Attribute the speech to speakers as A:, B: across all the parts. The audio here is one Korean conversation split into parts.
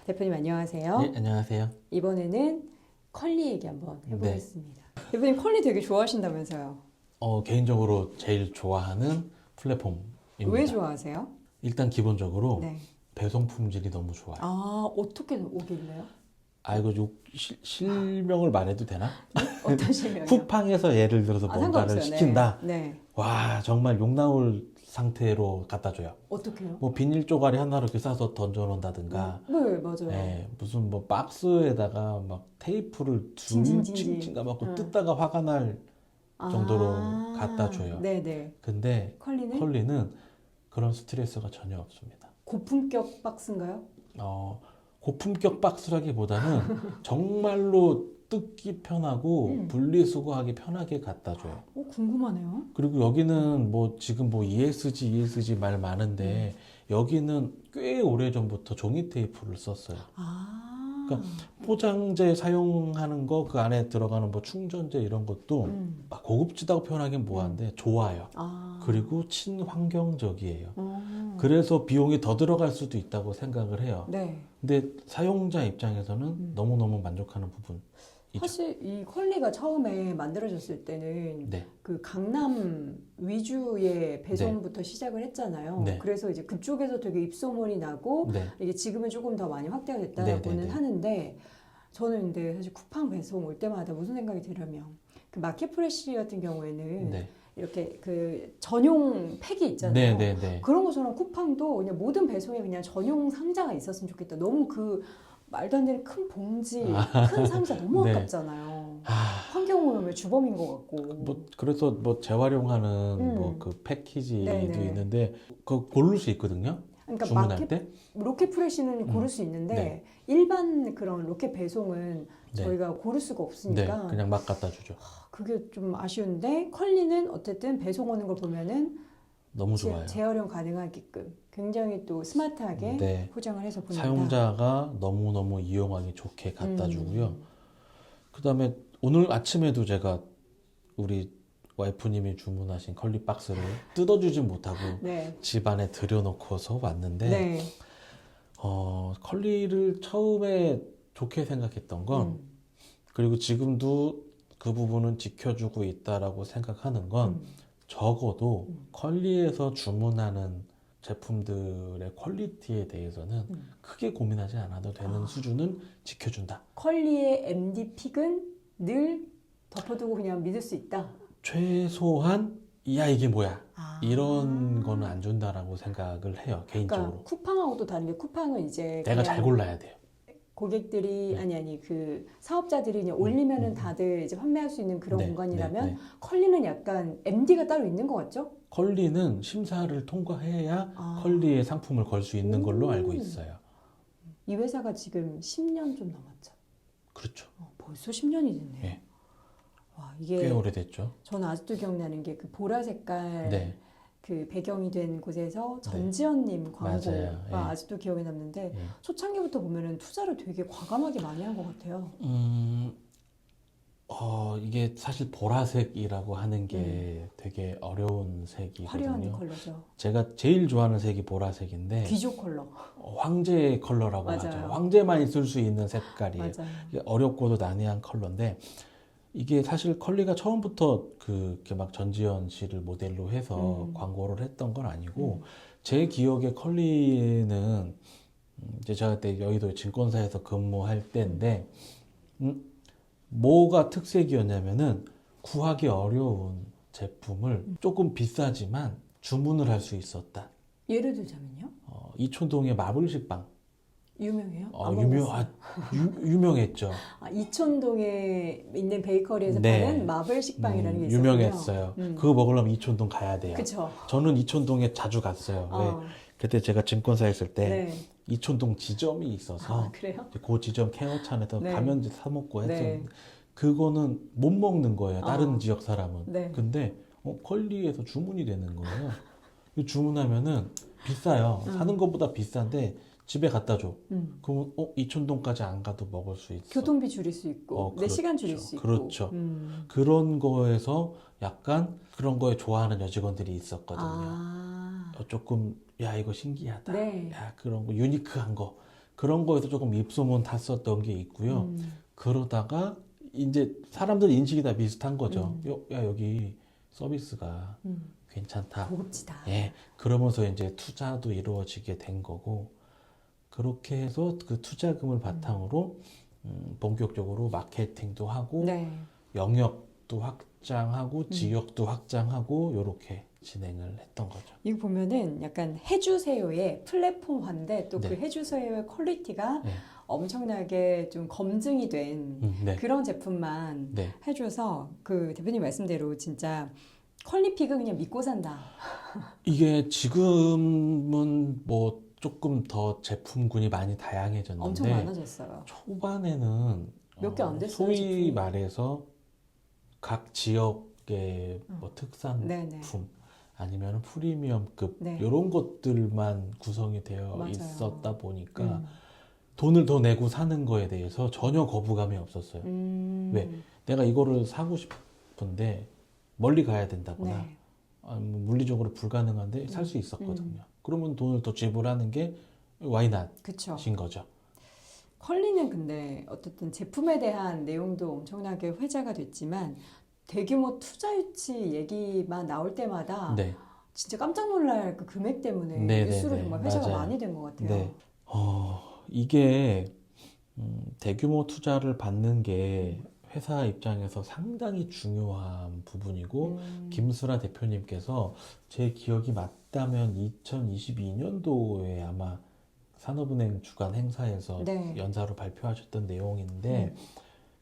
A: 대표님 안녕하세요.
B: 네, 안녕하세요.
A: 이번에는 컬리 얘기 한번 해보겠습니다. 대표님 컬리 되게 좋아하신다면서요?
B: 개인적으로 제일 좋아하는 플랫폼입니다.
A: 왜 좋아하세요?
B: 일단 기본적으로
A: 네.
B: 배송 품질이 너무 좋아요.
A: 아, 어떻게 오길래요?
B: 이거 실명을 말해도 되나?
A: 어떤 실명이요?
B: 쿠팡에서 예를 들어서 뭔가를
A: 상관없어요.
B: 시킨다.
A: 네.
B: 와, 정말 욕 나올 상태로 갖다 줘요.
A: 어떻게요?
B: 뭐 비닐 쪼가리 하나로 이렇게 싸서 던져 놓는다든가.
A: 네, 맞아요.
B: 네, 무슨 뭐 박스에다가 막 테이프를 칭칭 감아갖고
A: 응.
B: 뜯다가 화가 날 정도로 갖다 줘요.
A: 네네.
B: 근데
A: 컬리는?
B: 컬리는 그런 스트레스가 전혀 없습니다.
A: 고품격 박스인가요?
B: 고품격 박스라기보다는 정말로 뜯기 편하고 분리수거하기 편하게 갖다 줘요.
A: 궁금하네요.
B: 그리고 여기는 뭐 지금 뭐 ESG 말 많은데 여기는 꽤 오래전부터 종이 테이프를 썼어요. 그러니까 포장재 사용하는 거 그 안에 들어가는 뭐 충전재 이런 것도 막 고급지다고 표현하기는 뭐한데 좋아요. 그리고 친환경적이에요. 그래서 비용이 더 들어갈 수도 있다고 생각을 해요.
A: 네.
B: 근데 사용자 입장에서는 너무너무 만족하는 부분이죠.
A: 사실 이 컬리가 처음에 만들어졌을 때는
B: 네.
A: 그 강남 위주의 배송부터 시작을 했잖아요.
B: 네.
A: 그래서 이제 그쪽에서 되게 입소문이 나고
B: 네.
A: 이게 지금은 조금 더 많이 확대가 됐다고는
B: 네.
A: 하는데 저는 근데 사실 쿠팡 배송 올 때마다 무슨 생각이 들냐면 그 마켓프레시 같은 경우에는
B: 네.
A: 이렇게 그 전용 팩이 있잖아요.
B: 네.
A: 그런 것처럼 쿠팡도 그냥 모든 배송에 그냥 전용 상자가 있었으면 좋겠다. 너무 그 말도 안 되는 큰 봉지, 큰 상자 너무
B: 네.
A: 아깝잖아요. 환경오염의 주범인 것 같고.
B: 뭐 그래서 뭐 재활용하는 뭐 그 패키지도
A: 네네.
B: 있는데 그 고를 수 있거든요.
A: 그러니까
B: 주문할 때.
A: 로켓 프레시는 고를 수 있는데
B: 네.
A: 일반 그런 로켓 배송은
B: 네.
A: 저희가 고를 수가
B: 네,
A: 없으니까
B: 그냥 막 갖다 주죠.
A: 그게 좀 아쉬운데 컬리는 어쨌든 배송 오는 걸 보면은
B: 너무 좋아요.
A: 재활용 가능하게끔 굉장히 또 스마트하게
B: 네.
A: 포장을 해서 보낸다.
B: 사용자가 너무너무 이용하기 좋게 갖다 주고요. 그다음에 오늘 아침에도 제가 우리 와이프님이 주문하신 컬리 박스를 뜯어주진 못하고
A: 네.
B: 집 안에 들여놓고서 왔는데
A: 네.
B: 컬리를 처음에 좋게 생각했던 건 그리고 지금도 그 부분은 지켜주고 있다라고 생각하는 건 적어도 컬리에서 주문하는 제품들의 퀄리티에 대해서는 크게 고민하지 않아도 되는 수준은 지켜준다.
A: 컬리의 MD 픽은 늘 덮어두고 그냥 믿을 수 있다.
B: 최소한 야 이게 뭐야 이런 거는 안 준다라고 생각을 해요 개인적으로.
A: 그러니까 쿠팡하고도 다른 게 쿠팡은 이제
B: 내가 잘 골라야 돼요.
A: 고객들이 아니 그 사업자들이 그냥 올리면은 다들 이제 판매할 수 있는 그런
B: 네,
A: 공간이라면
B: 네.
A: 컬리는 약간 MD가 따로 있는 것 같죠?
B: 컬리는 심사를 통과해야 컬리의 상품을 걸 수 있는 걸로 알고 있어요.
A: 이 회사가 지금 10년 좀 넘었죠.
B: 그렇죠.
A: 벌써 10년이 됐네요.
B: 네.
A: 와,
B: 꽤
A: 이게
B: 오래됐죠.
A: 저는 아직도 기억나는 게 그 보라 색깔
B: 네.
A: 그 배경이 된 곳에서 전지현님 광고가
B: 맞아요. 예.
A: 아직도 기억에 남는데
B: 예.
A: 초창기부터 보면은 투자를 되게 과감하게 많이 한 것 같아요.
B: 이게 사실 보라색이라고 하는 게 되게 어려운 색이거든요.
A: 화려한 컬러죠.
B: 제가 제일 좋아하는 색이 보라색인데
A: 귀족 컬러.
B: 황제 컬러라고
A: 맞아요.
B: 하죠. 황제만이 쓸 수 있는 색깔이에요.
A: 맞아요.
B: 이게 어렵고도 난해한 컬러인데 이게 사실 컬리가 처음부터 그렇게 막 전지현 씨를 모델로 해서 광고를 했던 건 아니고 제 기억에 컬리는 이제 제가 그때 여의도 증권사에서 근무할 때인데 뭐가 특색이었냐면은 구하기 어려운 제품을 조금 비싸지만 주문을 할 수 있었다.
A: 예를 들자면요?
B: 이촌동의 마블식빵.
A: 유명해요? 안 먹어봤어요.
B: 유명했죠.
A: 이촌동에 있는 베이커리에서
B: 네.
A: 파는 마블 식빵이라는 게 있었군요.
B: 유명했어요. 그거 먹으려면 이촌동 가야 돼요.
A: 그쵸.
B: 저는 이촌동에 자주 갔어요. 왜? 그때 제가 증권사 있을 때
A: 네.
B: 이촌동 지점이 있어서
A: 그래요?
B: 그 지점 캐노찬에서
A: 네.
B: 가면 이제 사 먹고 했었는데
A: 네.
B: 그거는 못 먹는 거예요. 다른 지역 사람은.
A: 네.
B: 근데 컬리에서 주문이 되는 거예요. 주문하면은 비싸요. 사는 것보다 비싼데 집에 갖다 줘. 그러면 이촌동까지 안 가도 먹을 수 있어.
A: 교통비 줄일 수 있고 내
B: 그렇죠.
A: 시간 줄일 수 있고
B: 그렇죠. 그런 거에서 약간 그런 거에 좋아하는 여직원들이 있었거든요. 조금 야 이거 신기하다.
A: 네.
B: 야 그런 거 유니크한 거 그런 거에서 조금 입소문 탔었던 게 있고요. 그러다가 이제 사람들 인식이 다 비슷한 거죠. 야, 여기 서비스가 괜찮다.
A: 고급지다.
B: 예. 그러면서 이제 투자도 이루어지게 된 거고, 그렇게 해서 그 투자금을 바탕으로 본격적으로 마케팅도 하고,
A: 네.
B: 영역도 확장하고, 지역도 확장하고, 요렇게 진행을 했던 거죠.
A: 이거 보면은 약간 해주세요의 플랫폼화인데 또 그
B: 네.
A: 해주세요의 퀄리티가
B: 네.
A: 엄청나게 좀 검증이 된
B: 네.
A: 그런 제품만
B: 네.
A: 해줘서 그 대표님 말씀대로 진짜 퀄리픽은 그냥 믿고 산다.
B: 이게 지금은 뭐 조금 더 제품군이 많이
A: 엄청
B: 다양해졌는데,
A: 많아졌어요.
B: 초반에는
A: 몇 개 안 됐어요,
B: 소위
A: 제품이.
B: 말해서 각 지역의 뭐 특산품
A: 네네.
B: 아니면 프리미엄급
A: 네.
B: 이런 것들만 구성이 되어
A: 맞아요.
B: 있었다 보니까
A: 음.
B: 돈을 더 내고 사는 거에 대해서 전혀 거부감이 없었어요. 왜? 내가 이거를 사고 싶은데 멀리 가야 된다거나
A: 네.
B: 뭐 물리적으로 불가능한데 살 수 있었거든요. 그러면 돈을 더 지불하는 게 why
A: 그쵸.
B: not인 거죠.
A: 컬리는 근데 어쨌든 제품에 대한 내용도 엄청나게 회자가 됐지만 대규모 투자 유치 얘기만 나올 때마다
B: 네.
A: 진짜 깜짝 놀랄 그 금액 때문에
B: 네네네.
A: 뉴스로 정말 회자가
B: 맞아요.
A: 많이 된 것 같아요.
B: 네. 이게 대규모 투자를 받는 게 회사 입장에서 상당히 중요한 부분이고, 김수라 대표님께서 제 기억이 맞다면 2022년도에 아마 산업은행 주간 행사에서
A: 네.
B: 연사로 발표하셨던 내용인데,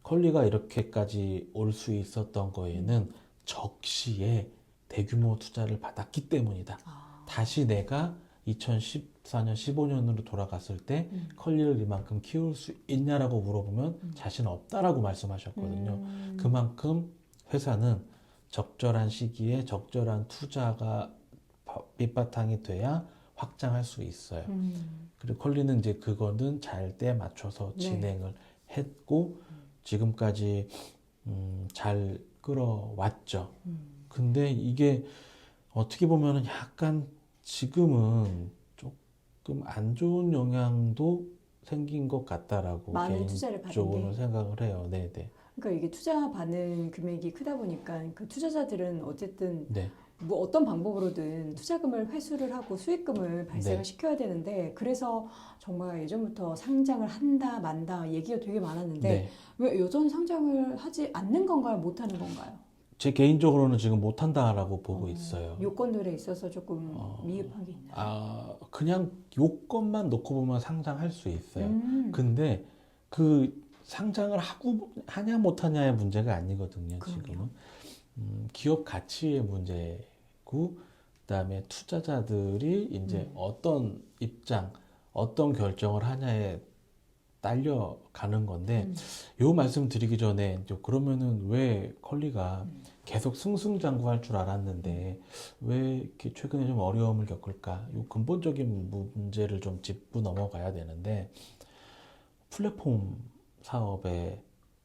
B: 컬리가 이렇게까지 올 수 있었던 거에는 적시에 대규모 투자를 받았기 때문이다. 다시 내가 2014년, 15년으로 돌아갔을 때 컬리를 이만큼 키울 수 있냐라고 물어보면 자신 없다라고 말씀하셨거든요. 그만큼 회사는 적절한 시기에 적절한 투자가 밑바탕이 돼야 확장할 수 있어요. 그리고 컬리는 이제 그거는 잘 때 맞춰서
A: 네.
B: 진행을 했고 지금까지 잘 끌어왔죠. 근데 이게 어떻게 보면은 약간 지금은 조금 안 좋은 영향도 생긴 것 같다라고
A: 많은 투자를 받은
B: 개인적으로는
A: 게.
B: 생각을 해요. 네네.
A: 그러니까 이게 투자 받는 금액이 크다 보니까 그 투자자들은 어쨌든
B: 네.
A: 뭐 어떤 방법으로든 투자금을 회수를 하고 수익금을 발생을
B: 네.
A: 시켜야 되는데 그래서 정말 예전부터 상장을 한다 만다 얘기가 되게 많았는데
B: 네.
A: 왜 여전 상장을 하지 않는 건가요? 못 하는 건가요?
B: 제 개인적으로는 지금 못한다라고 보고 있어요.
A: 요건들에 있어서 조금 미흡한 게 있나요?
B: 그냥 요건만 놓고 보면 상장할 수 있어요. 근데 그 상장을 하냐 못하냐의 문제가 아니거든요.
A: 그럼요.
B: 지금은 기업 가치의 문제고, 그다음에 투자자들이 이제 어떤 입장, 어떤 결정을 하냐에 딸려가는 건데, 요 말씀 드리기 전에 이제 그러면은 왜 컬리가 계속 승승장구할 줄 알았는데 왜 이렇게 최근에 좀 어려움을 겪을까? 요 근본적인 문제를 좀 짚고 넘어가야 되는데, 플랫폼 사업에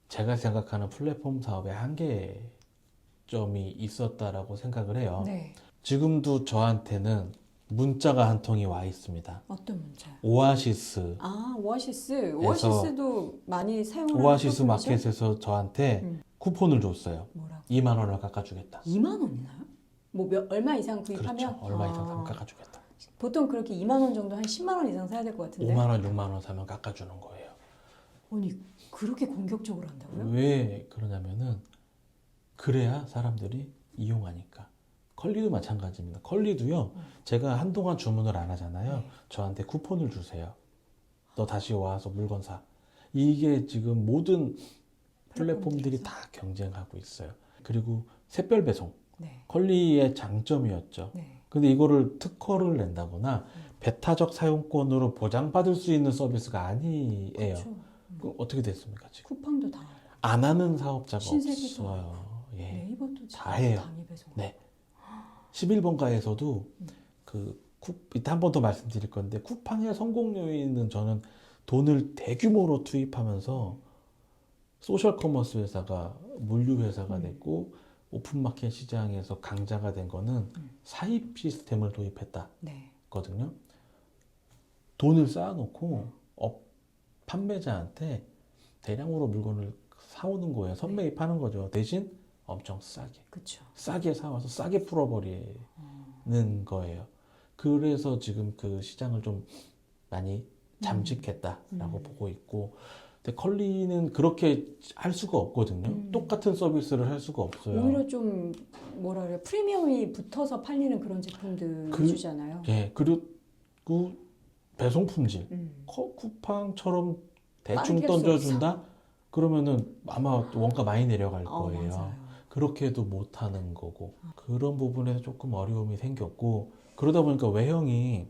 B: 제가 생각하는 플랫폼 사업의 한계점이 있었다라고 생각을 해요.
A: 네.
B: 지금도 저한테는 문자가 한 통이 와 있습니다.
A: 어떤 문제요?
B: 오아시스
A: 오아시스. 오아시스도 많이 사용을
B: 오아시스
A: 하는 플랫폼이죠?
B: 마켓에서 저한테 쿠폰을 줬어요.
A: 뭐라고?
B: 2만 원을 깎아주겠다.
A: 2만 원이나요? 뭐 얼마 이상 구입하면?
B: 그렇죠. 얼마 이상 사면 깎아주겠다.
A: 보통 그렇게 2만 원 정도 한 10만 원 이상 사야 될 것 같은데.
B: 5만 원, 6만 원 사면 깎아주는 거예요.
A: 아니 그렇게 공격적으로 한다고요?
B: 왜 그러냐면은 그래야 사람들이 이용하니까. 컬리도 마찬가지입니다. 컬리도요. 제가 한동안 주문을 안 하잖아요. 저한테 쿠폰을 주세요. 너 다시 와서 물건 사. 이게 지금 모든 플랫폼들이 다 경쟁하고 있어요. 그리고 샛별 배송.
A: 네.
B: 컬리의 장점이었죠.
A: 네.
B: 근데 이거를 특허를 낸다거나 배타적 사용권으로 보장받을 수 있는 서비스가 아니에요.
A: 그렇죠.
B: 그럼 어떻게 됐습니까 지금?
A: 쿠팡도 다
B: 안 하는 사업자가
A: 신세계도
B: 없어요. 예.
A: 네이버도
B: 다 해요.
A: 당일 배송.
B: 네. 11번가에서도 이따 한 번 더 말씀드릴 건데, 쿠팡의 성공 요인은 저는 돈을 대규모로 투입하면서 소셜 커머스 회사가 물류 회사가 됐고 오픈마켓 시장에서 강자가 된 거는 사입 시스템을 도입했다거든요.
A: 네.
B: 돈을 쌓아놓고 판매자한테 대량으로 물건을 사오는 거예요. 선매입하는 거죠. 대신 엄청 싸게.
A: 그렇죠.
B: 싸게 사와서 싸게 풀어버리는 거예요. 그래서 지금 그 시장을 좀 많이 잠식했다라고 보고 있고, 근데 컬리는 그렇게 할 수가 없거든요. 똑같은 서비스를 할 수가 없어요.
A: 오히려 좀 뭐라 그래 프리미엄이 붙어서 팔리는 그런 제품들 주잖아요.
B: 예, 그리고 배송 품질, 쿠팡처럼 대충
A: 빠르게 할수
B: 던져준다? 그러면은 아마 원가 많이 내려갈 거예요.
A: 맞아요.
B: 그렇게 해도 못 하는 거고, 그런 부분에서 조금 어려움이 생겼고, 그러다 보니까 외형이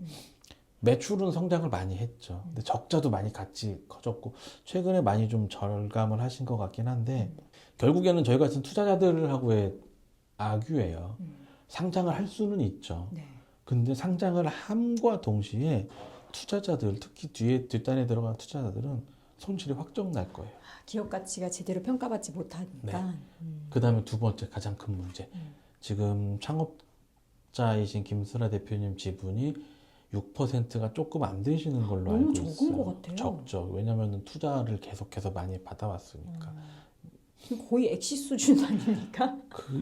B: 매출은 성장을 많이 했죠. 근데 적자도 많이 같이 커졌고, 최근에 많이 좀 절감을 하신 것 같긴 한데, 결국에는 저희 같은 투자자들하고의 악유예요. 상장을 할 수는 있죠.
A: 네.
B: 근데 상장을 함과 동시에 투자자들, 특히 뒷단에 들어간 투자자들은 손실이 확정 날 거예요.
A: 기업 가치가 제대로 평가받지 못하니까.
B: 그 다음에 두 번째 가장 큰 문제. 지금 창업자이신 김슬아 대표님 지분이 6%가 조금 안 되시는 걸로 알고
A: 너무
B: 있어요.
A: 적은 것 같아요.
B: 적죠. 왜냐하면 투자를 계속해서 많이 받아왔으니까.
A: 거의 액시 수준 아닙니까?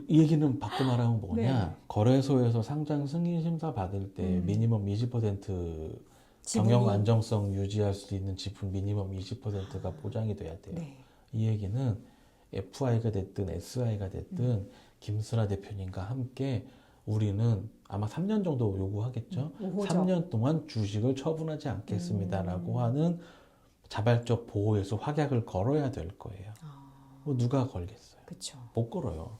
B: 이 얘기는 바꿔 말하면 뭐냐.
A: 네.
B: 거래소에서 상장 승인 심사 받을 때 미니멈 20% 경영 안정성 유지할 수 있는 지분 미니멈 20%가 보장이 돼야 돼요.
A: 네.
B: 이 얘기는 FI가 됐든 SI가 됐든 김슬아 대표님과 함께 우리는 아마 3년 정도 요구하겠죠. 3년 동안 주식을 처분하지 않겠습니다라고 하는 자발적 보호에서 확약을 걸어야 될 거예요. 뭐 누가 걸겠어요?
A: 그렇죠.
B: 못 걸어요.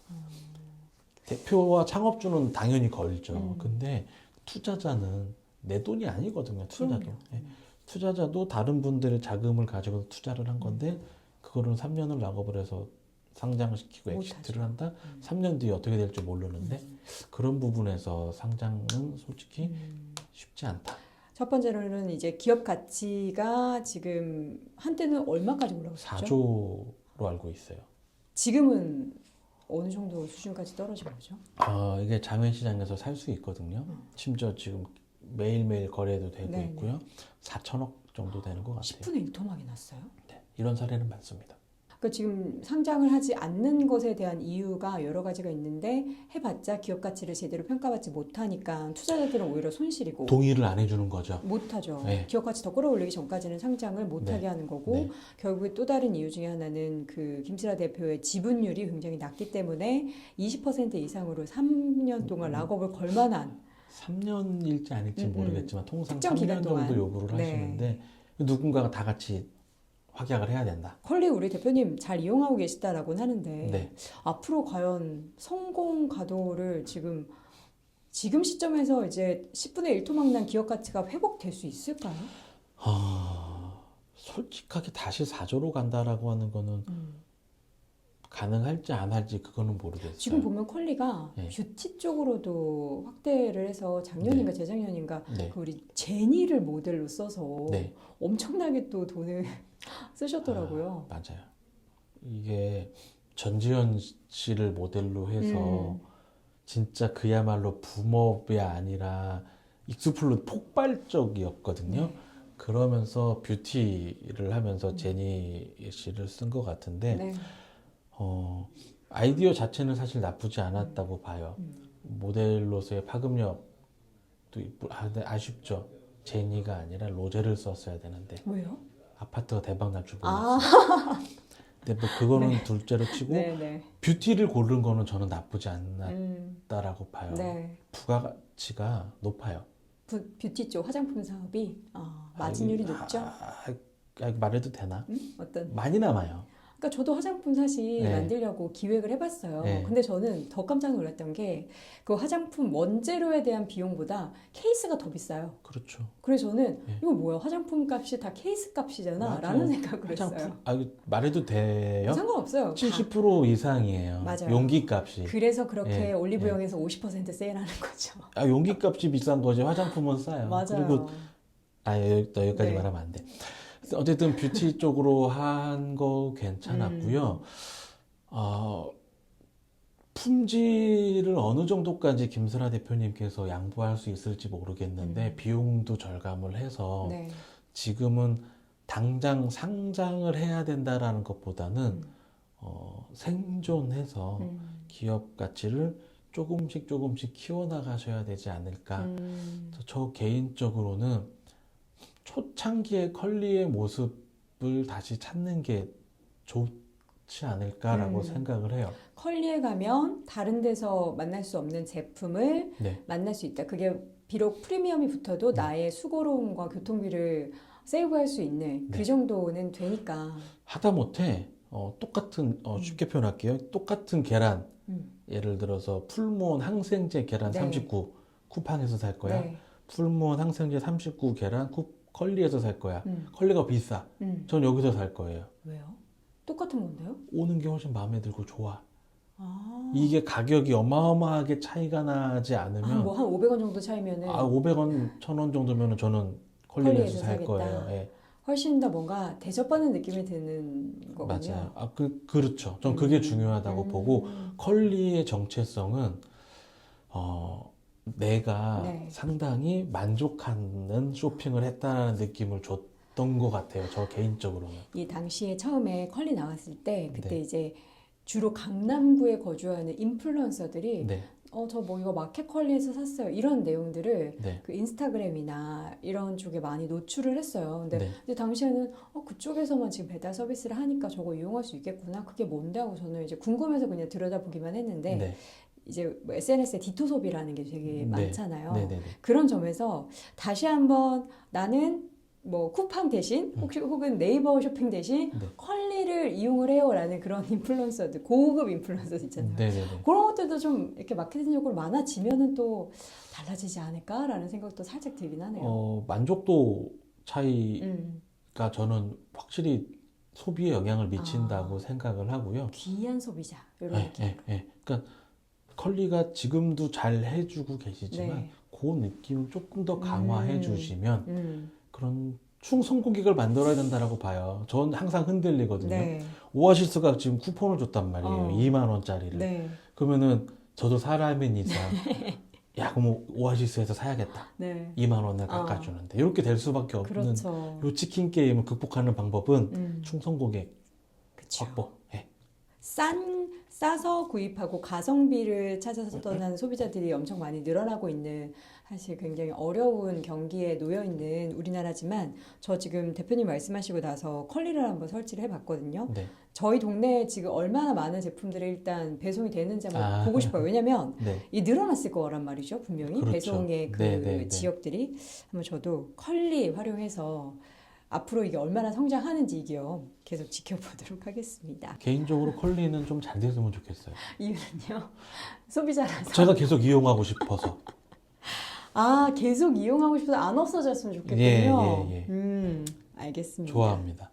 B: 대표와 창업주는 당연히 걸죠. 근데 투자자는 내 돈이 아니거든요. 투자자도. 예. 투자자도 다른 분들의 자금을 가지고 투자를 한 건데 그거를 3년을 락업을 해서 상장을 시키고 엑시트를 한다? 3년 뒤에 어떻게 될지 모르는데 그런 부분에서 상장은 솔직히 쉽지 않다.
A: 첫 번째로는 이제 기업 가치가 지금 한때는 얼마까지 올라갔었죠?
B: 4조로 알고 있어요.
A: 지금은 어느 정도 수준까지 떨어진 거죠?
B: 이게 자회시장에서 살 수 있거든요. 심지어 지금 매일매일 거래도 되고
A: 네네.
B: 있고요. 4천억 정도 되는 것 같아요.
A: 10분의 1토막이 났어요?
B: 네, 이런 사례는 많습니다.
A: 그러니까 지금 상장을 하지 않는 것에 대한 이유가 여러 가지가 있는데 해봤자 기업 가치를 제대로 평가받지 못하니까 투자자들은 오히려 손실이고
B: 동의를 안 해주는 거죠.
A: 못하죠.
B: 네.
A: 기업 가치 더 끌어올리기 전까지는 상장을 못하게
B: 네.
A: 하는 거고
B: 네.
A: 결국에 또 다른 이유 중에 하나는 그 김슬아 대표의 지분율이 굉장히 낮기 때문에 20% 이상으로 3년 동안 락업을 걸 만한
B: 3년일지 아닐지 모르겠지만 통상
A: 특정
B: 3년
A: 기간 동안.
B: 정도 요구를
A: 네.
B: 하시는데 누군가가 다 같이 확약을 해야 된다.
A: 컬리 우리 대표님 잘 이용하고 계시다라고는 하는데
B: 네.
A: 앞으로 과연 성공 가도를 지금 시점에서 이제 10분의 1 토막 난 기업 가치가 회복될 수 있을까요?
B: 솔직하게 다시 4조로 간다라고 하는 거는 가능할지 안 할지 그거는 모르겠어요.
A: 지금 보면 컬리가
B: 네.
A: 뷰티 쪽으로도 확대를 해서 작년인가 재작년인가
B: 네.
A: 그 우리 제니를 모델로 써서
B: 네.
A: 엄청나게 또 돈을 쓰셨더라고요.
B: 맞아요. 이게 전지현 씨를 모델로 해서 진짜 그야말로 붐업이 아니라 익스플로드 폭발적이었거든요. 그러면서 뷰티를 하면서 제니 씨를 쓴 것 같은데
A: 네.
B: 아이디어 자체는 사실 나쁘지 않았다고 봐요. 모델로서의 파급력도 있고, 근데 아쉽죠. 제니가 아니라 로제를 썼어야 되는데
A: 왜요?
B: 아파트가 대박 날 줄 몰랐어요. 근데 뭐 그거는 둘째로 치고
A: 네.
B: 뷰티를 고른 거는 저는 나쁘지 않았다라고 봐요.
A: 네.
B: 부가가치가 높아요.
A: 뷰티 쪽 화장품 사업이 마진율이 높죠?
B: 말해도 되나?
A: 어떤?
B: 많이 남아요.
A: 그러니까 저도 화장품 사실
B: 네.
A: 만들려고 기획을 해봤어요.
B: 네.
A: 근데 저는 더 깜짝 놀랐던 게 그 화장품 원재료에 대한 비용보다 케이스가 더 비싸요.
B: 그렇죠.
A: 그래서 저는
B: 네.
A: 이거 뭐야 화장품 값이 다 케이스 값이잖아
B: 맞아요.
A: 라는 생각을 했어요.
B: 말해도 돼요?
A: 상관없어요.
B: 70% 이상이에요.
A: 맞아요.
B: 용기 값이.
A: 그래서 그렇게
B: 예,
A: 올리브영에서 50% 세일하는 거죠.
B: 용기 값이 비싼 거지 화장품은 싸요.
A: 맞아요.
B: 그리고 여기까지
A: 네.
B: 말하면 안 돼. 어쨌든 뷰티 쪽으로 한 거 괜찮았고요. 품질을 어느 정도까지 김슬아 대표님께서 양보할 수 있을지 모르겠는데 비용도 절감을 해서
A: 네.
B: 지금은 당장 상장을 해야 된다라는 것보다는 생존해서 기업 가치를 조금씩 키워나가셔야 되지 않을까. 저 개인적으로는 초창기의 컬리의 모습을 다시 찾는 게 좋지 않을까라고 생각을 해요.
A: 컬리에 가면 다른 데서 만날 수 없는 제품을
B: 네.
A: 만날 수 있다. 그게 비록 프리미엄이 붙어도 나의 수고로움과 교통비를 세이브할 수 있는
B: 네.
A: 그 정도는 되니까.
B: 하다못해 똑같은 쉽게 표현할게요. 똑같은 계란 예를 들어서 풀무원 항생제 계란
A: 네.
B: 39 쿠팡에서 살 거야.
A: 네.
B: 풀무원 항생제 39 계란 컬리에서 살 거야. 컬리가 비싸. 전 여기서 살 거예요.
A: 왜요? 똑같은 건데요?
B: 오는 게 훨씬 마음에 들고 좋아.
A: 아.
B: 이게 가격이 어마어마하게 차이가 나지 않으면
A: 뭐 한 500원 정도 차이면은
B: 500원, 1000원 정도면은 저는 컬리에서
A: 컬리에서
B: 살
A: 사겠다.
B: 거예요. 예.
A: 훨씬 더 뭔가 대접받는 느낌이 드는 거군요.
B: 맞아요. 그렇죠. 전 그게 중요하다고 보고 컬리의 정체성은 내가
A: 네.
B: 상당히 만족하는 쇼핑을 했다는 느낌을 줬던 것 같아요. 저 개인적으로는.
A: 이 당시에 처음에 컬리 나왔을 때 그때
B: 네.
A: 이제 주로 강남구에 거주하는 인플루언서들이
B: 네,
A: 저 뭐 이거 마켓컬리에서 샀어요. 이런 내용들을
B: 네,
A: 그 인스타그램이나 이런 쪽에 많이 노출을 했어요. 근데,
B: 네.
A: 근데 당시에는 그쪽에서만 지금 배달 서비스를 하니까 저거 이용할 수 있겠구나. 그게 뭔데 하고 저는 이제 궁금해서 그냥 들여다보기만 했는데
B: 네,
A: 이제 뭐 SNS에 디토 소비라는 게 되게
B: 네.
A: 많잖아요.
B: 네, 네, 네.
A: 그런 점에서 다시 한번 나는 뭐 쿠팡 대신 혹은 네이버 쇼핑 대신
B: 네.
A: 컬리를 이용을 해요라는 그런 인플루언서들, 고급 인플루언서 있잖아요.
B: 네, 네, 네.
A: 그런 것들도 좀 이렇게 마케팅적으로 많아지면은 또 달라지지 않을까라는 생각도 살짝 들긴 하네요.
B: 만족도 차이가
A: 음,
B: 저는 확실히 소비에 영향을 미친다고 생각을 하고요.
A: 귀한 소비자 이런
B: 네,
A: 느낌.
B: 네, 네. 그러니까 컬리가 지금도 잘 해주고 계시지만
A: 네.
B: 그 느낌을 조금 더 강화해 주시면 그런 충성 고객을 만들어야 된다라고 봐요. 전 항상 흔들리거든요.
A: 네.
B: 오아시스가 지금 쿠폰을 줬단 말이에요. 2만 원짜리를.
A: 네.
B: 그러면은 저도 사람인 이상 야 그럼 오아시스에서 사야겠다.
A: 네.
B: 2만 원을 깎아주는데 이렇게 될 수밖에 없는
A: 그렇죠.
B: 요 치킨 게임을 극복하는 방법은 충성 고객
A: 그쵸.
B: 확보. 예.
A: 싸서 구입하고 가성비를 찾아서 떠나는 소비자들이 엄청 많이 늘어나고 있는 사실 굉장히 어려운 경기에 놓여 있는 우리나라지만 저 지금 대표님 말씀하시고 나서 컬리를 한번 설치를 해봤거든요.
B: 네.
A: 저희 동네에 지금 얼마나 많은 제품들이 일단 배송이 되는지 한번
B: 아.
A: 보고 싶어요. 왜냐면
B: 네.
A: 이 늘어났을 거란 말이죠. 분명히
B: 그렇죠.
A: 배송의 그
B: 네, 네, 네.
A: 지역들이 한번 저도 컬리 활용해서 앞으로 이게 얼마나 성장하는지 이게요. 계속 지켜보도록 하겠습니다.
B: 개인적으로 컬리는 좀 잘 됐으면 좋겠어요.
A: 이유는요? 소비자라서.
B: 제가 계속 이용하고 싶어서.
A: 계속 이용하고 싶어서 안 없어졌으면 좋겠군요.
B: 예, 예, 예.
A: 알겠습니다.
B: 좋아합니다.